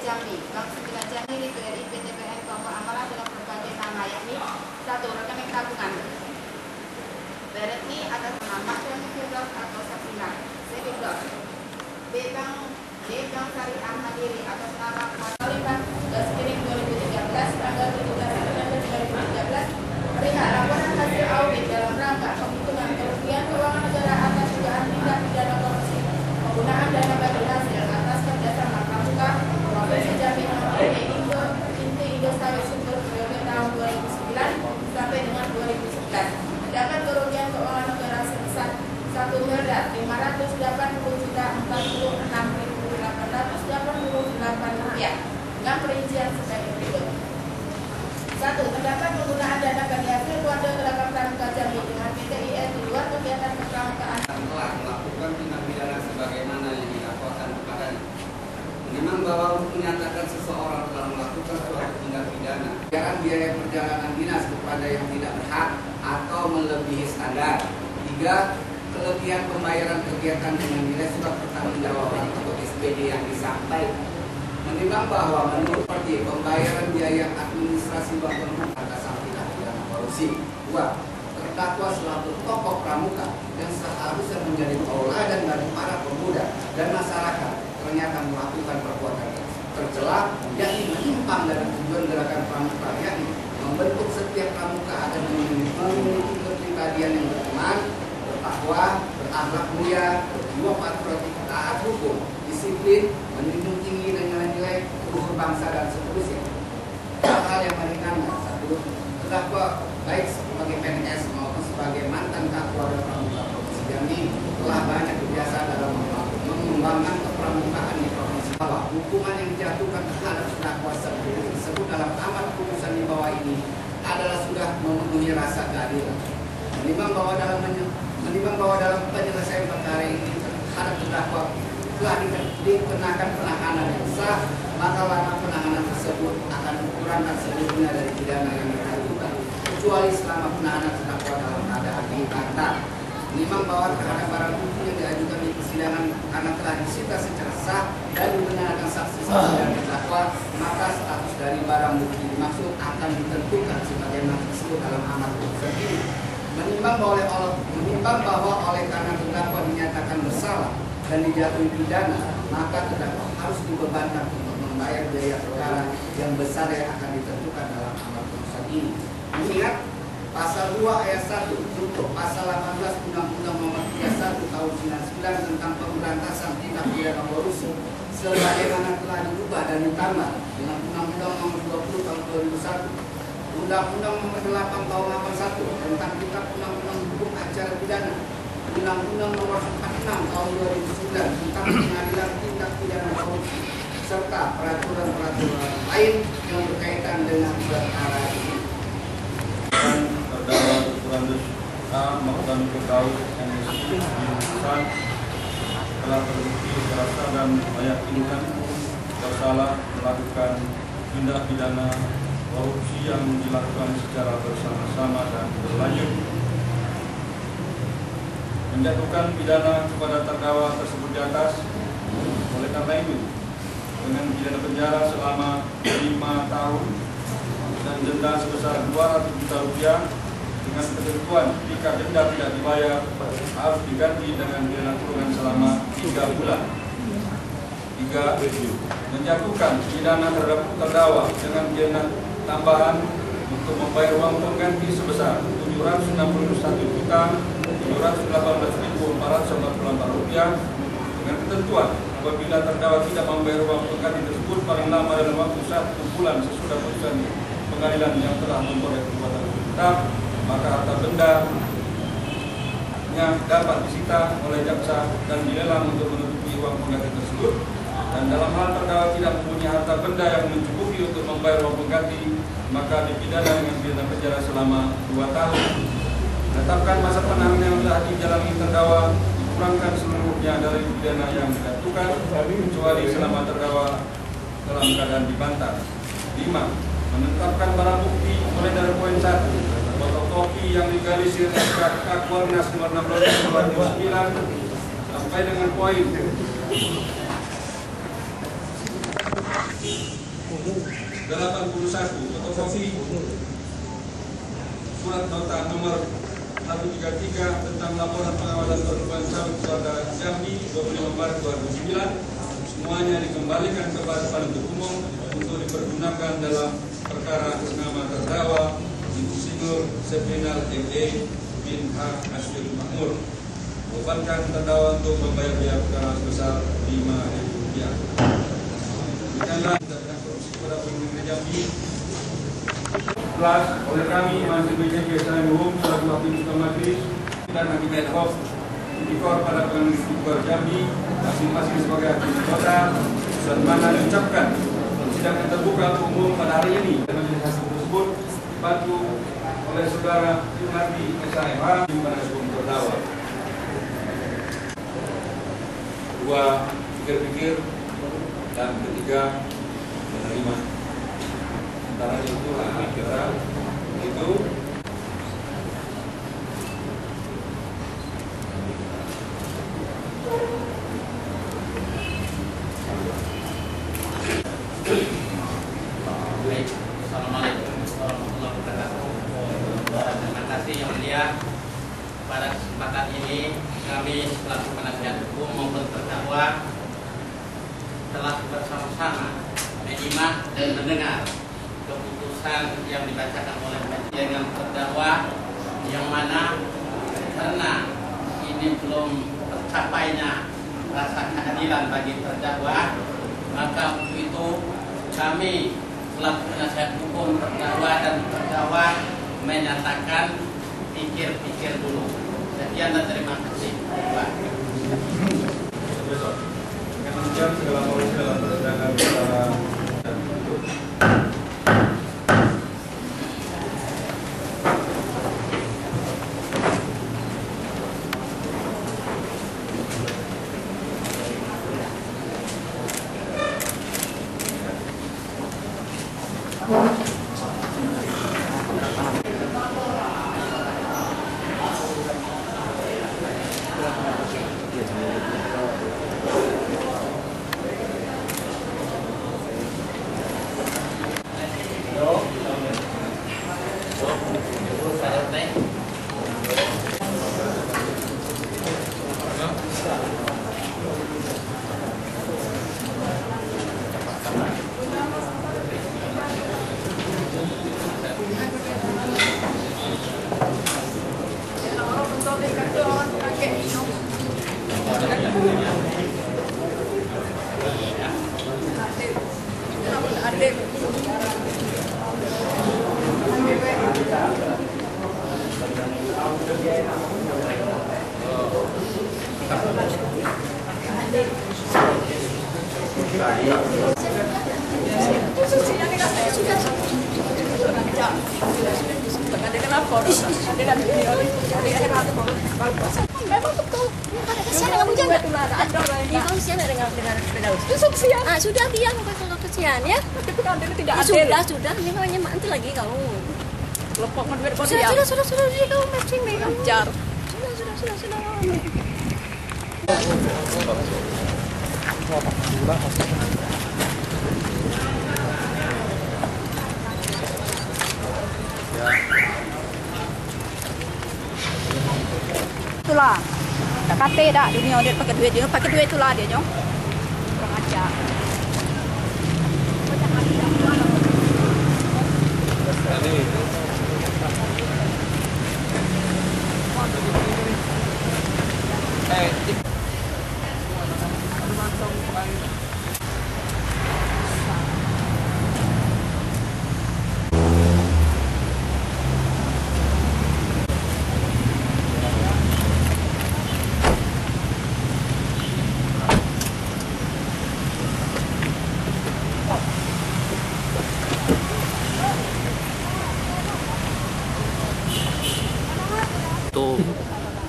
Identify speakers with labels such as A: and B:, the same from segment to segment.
A: Jambi, Bank Sembilan Jambi, BRI, PTPN, kelompok amalan dengan berbagai nama, yakni 1. Rekening tabungan BRI atas nama Firdaus atau Safina Sebidor. B. Bank Syariah Mandiri atas nama Mataliban Tugas Kirim 2013 tanggal 17 September 2013 perihal laporan hasil audit dalam rangka penghitungan kerugian keuangan negara atas dugaan tindak pidana korupsi penggunaan dana bagi hasil atas kerjasama pramuka Provinsi Jambi Inti Indo Sawit Sumber periode tahun 2009 sampai dengan 2011 terdapat kerugian keuangan negara sebesar 1.540.046.888 rupiah dengan perincian sebagai berikut. 1. Terdapat penggunaan dana bagi hasil keluarga gerakan pramuka Jambi dengan PTIN di luar kegiatan kepramukaan
B: telah melakukan tindak pidana sebagaimana yang didakwakan kepadanya. Menimbang bahwa menyatakan seseorang telah melakukan suatu tindak pidana, jangan biaya perjalanan dinas kepada yang tidak berhak atau melebihi standar. 3. Kelebihan pembayaran kegiatan dengan nilai surat pertanggungjawaban atau SPD yang disampaikan. Menimbang bahwa menurut parti pembayaran biaya administrasi bank pramuka atas tindak pidana korupsi. 2. Terdakwa selaku tokoh pramuka yang seharusnya menjadi tauladan bagi para pemuda dan masyarakat ternyata melakukan perbuatan tercela, yakni menyimpang dari tujuan gerakan pramuka, yakni membentuk setiap pramuka agar memiliki kepribadian yang berteman, bertakwa, berakhlak mulia, berjiwa patriotik, taat hukum, disiplin, menjunjung tinggi dan nilai-nilai luhur bangsa dan seterusnya. Hal yang meringankan. 1. Terdakwa baik sebagai PNS maupun sebagai mantan kapolda pramuka Provinsi Jambi telah banyak berjasa dalam mengembangkan kepramukaan di provinsi bawah. Hukuman yang dijatuhkan terhadap terdakwa tersebut dalam amar putusan di bawah ini adalah sudah memenuhi rasa keadilan. Menimbang bahwa dalam penyelesaian perkara ini terhadap terdakwa telah dikenakan penahanan yang sah, maka lama penahanan tersebut akan dikurangkan seluruhnya dari pidana yang dijatuhkan, kecuali selama penahanan terdakwa dalam keadaan ditahan. Menimbang bahwa terhadap barang bukti yang diajukan di persidangan karena telah disita secara sah dan dibenarkan saksi-saksi dan terdakwa, maka status dari barang bukti dimaksud akan ditentukan sebagaimana tersebut dalam amar putusan ini. Menimbang bahwa oleh karena terdakwa dinyatakan bersalah dan dijatuhi pidana, maka terdakwa harus dibebankan untuk membayar biaya perkara yang besar yang akan ditentukan dalam amar putusan ini. Mengingat Pasal 2 ayat 1 untuk Pasal 18 Undang-Undang Nomor 31 Tahun 99 tentang pemberantasan tindak pidana korupsi sebagaimana telah diubah dan ditambah dengan Undang-Undang Nomor 20 Tahun 2001, Undang-Undang Nomor 8 Tahun 81 tentang Kitab Undang-Undang Hukum Acara Pidana, Undang-Undang Nomor 46 Tahun 2009 tentang Pengadilan Tindak Pidana Korupsi, serta peraturan-peraturan lain yang berkaitan dengan perkara ini.
C: Terdakwa Firdaus A. melakukan pegawai MSI Insan telah terbukti terasa dan meyakinkan bersalah melakukan tindak pidana korupsi yang dilakukan secara bersama-sama dan berlanjut, menjatuhkan pidana kepada terdakwa tersebut di atas. Oleh karena itu, dengan pidana penjara selama 5 tahun dan denda sebesar 200 juta rupiah dengan ketentuan jika denda tidak dibayar harus diganti dengan pidana kurungan selama 3 bulan. 3. Menjatuhkan pidana terhadap terdakwa dengan pidana tambahan untuk membayar uang pengganti sebesar 761.718.444 rupiah dengan ketentuan apabila terdakwa tidak membayar uang pengganti tersebut paling lama dalam waktu 1 bulan sesudah putusan pengadilan yang telah memperoleh perbuatan tetap, maka harta bendanya dapat disita oleh jaksa dan dilelang untuk menutupi uang pengganti tersebut. Dan dalam hal terdakwa tidak mempunyai harta benda yang mencukupi untuk membayar uang pengganti, maka dipidana dengan pidana penjara selama 2 tahun. Menetapkan masa penahanan yang telah dijalani terdakwa dikurangkan seluruhnya dari pidana yang dijatuhkan, kecuali selama terdakwa dalam keadaan dibantah. 5. Menetapkan barang bukti mulai dari poin 1, fotokopi yang digalisir SKK Kuarnas nomor 16/2009 sampai dengan poin fotokopi surat nota nomor 133 tentang laporan pengawasan pertumbuhan sawit Saudara Jambi 25 Maret 2009 semuanya dikembalikan kepada penuntut umum untuk dipergunakan dalam perkara atas nama terdakwa Insinyur Sepinal ME bin H. Asyir Makmur. Bebankan terdakwa untuk membayar biaya perkara sebesar Rp5.000. Demikianlah tindakan korupsi kepada Pemerintahan Jambi oleh kami Majelis BJP Salam selaku Hakim Ketua Majelis dan Hakim Ad Hoc Tipikor pada Pengadilan Tipikor Jambi masing-masing sebagai hakim kota dan mana diucapkan sidang yang terbuka untuk umum pada hari ini dan majelis hakim tersebut dibantu oleh saudara Yunardi SHMH di pada hukum terdakwa. Kedua, pikir-pikir dan ketiga menerima. Antara itu kira itu
D: Assalamualaikum warahmatullahi wabarakatuh. Terima kasih yang mulia. Pada kesempatan ini kami selaku penasihat hukum maupun terdakwa telah bersama-sama menyimak dan mendengar keputusan yang dibacakan oleh dengan terdakwa, yang mana karena ini belum tercapainya rasa keadilan bagi terdakwa, maka untuk itu kami selaku penasihat hukum terdakwa dan terdakwa menyatakan pikir-pikir dulu. Sekian dan terima kasih.
C: Kemudian segala macam dalam persidangan secara
E: memang betul. Kesian dengan hujan nggak? Iya, kesian dengan sepeda. Kesian. Ah, sudah dia kalau kesian ya. Tapi kan dia tidak adil. Sudah. Ini namanya nanti lagi kamu. Lepok duit pun dia. Sudah. Dia kamu matching nih. Jar. Sudah. Itulah, tak kate dah dunia dia pakai duit itulah dia nyong. Kurang ajar.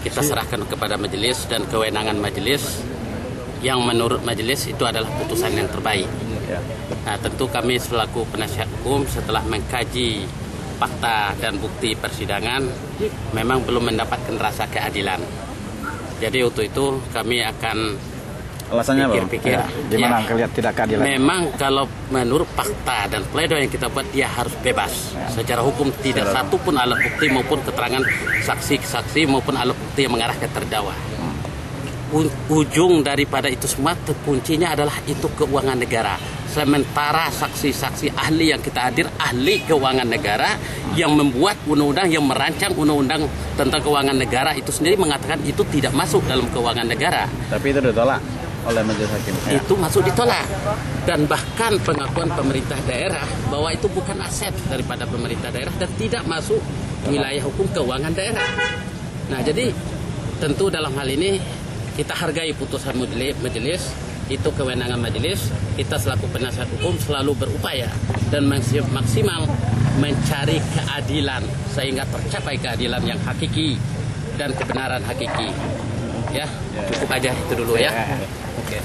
D: Kita serahkan kepada majelis dan kewenangan majelis yang menurut majelis itu adalah putusan yang terbaik. Nah, tentu kami selaku penasihat hukum setelah mengkaji fakta dan bukti persidangan memang belum mendapatkan rasa keadilan. Jadi untuk itu kami akan
F: Alasannya apa?
D: pikir-pikir.
F: Gimana lihat tidak keadilan?
D: Memang kalau menurut fakta dan pledoi yang kita buat, dia harus bebas. Secara hukum tidak satu pun alat bukti maupun keterangan saksi-saksi maupun alat bukti yang mengarah ke terdakwa. Ujung daripada itu semua kuncinya adalah itu keuangan negara. Sementara saksi-saksi ahli yang kita hadir, ahli keuangan negara yang membuat undang-undang, yang merancang undang-undang tentang keuangan negara itu sendiri mengatakan itu tidak masuk dalam keuangan negara.
F: Tapi itu ditolak oleh majelis hakim.
D: Itu masuk ditolak. Dan bahkan pengakuan pemerintah daerah bahwa itu bukan aset daripada pemerintah daerah dan tidak masuk wilayah hukum keuangan daerah. Nah, jadi tentu dalam hal ini kita hargai putusan majelis, itu kewenangan majelis. Kita selaku penasihat hukum selalu berupaya dan maksimal mencari keadilan sehingga tercapai keadilan yang hakiki dan kebenaran hakiki. Ya, cukup aja itu dulu ya. Oke.